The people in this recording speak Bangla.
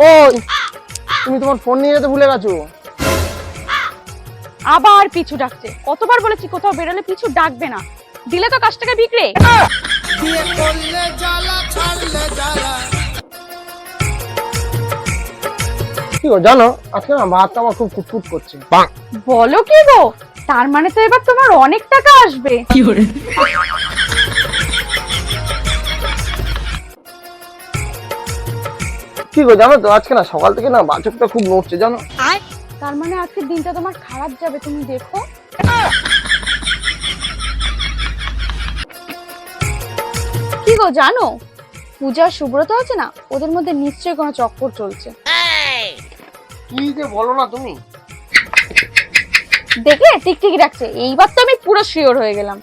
ওই তুমি তোমার ফোন নিয়ে যেতে ভুলে গেছো। আবার পিছু ডাকছে। কতবার বলেছি কোথাও বেরোলে পিছু ডাকবে না, দিলে তো কাজটাকে বিগড়ে। কি গো জানো, আজকে না ভাতটা আমার খুব কুটকুট করছে। বলো কি গো, তার মানে তো এবার তোমার অনেক টাকা আসবে। কি গো জানো তো, আজকে না সকাল থেকে না বাচকটা খুব নড়ছে জানো। তার মানে আজকের দিনটা তোমার খারাপ যাবে, তুমি দেখো। কি গো জানো, পূজা সুব্রত আছে না, ওদের মধ্যে নিশ্চয়ই কোনো চক্কর চলছে। কি যে বলো না তুমি। দেখলে টিকটিকি রাখছে, এইবার তো আমি পুরো শিওর হয়ে গেলাম।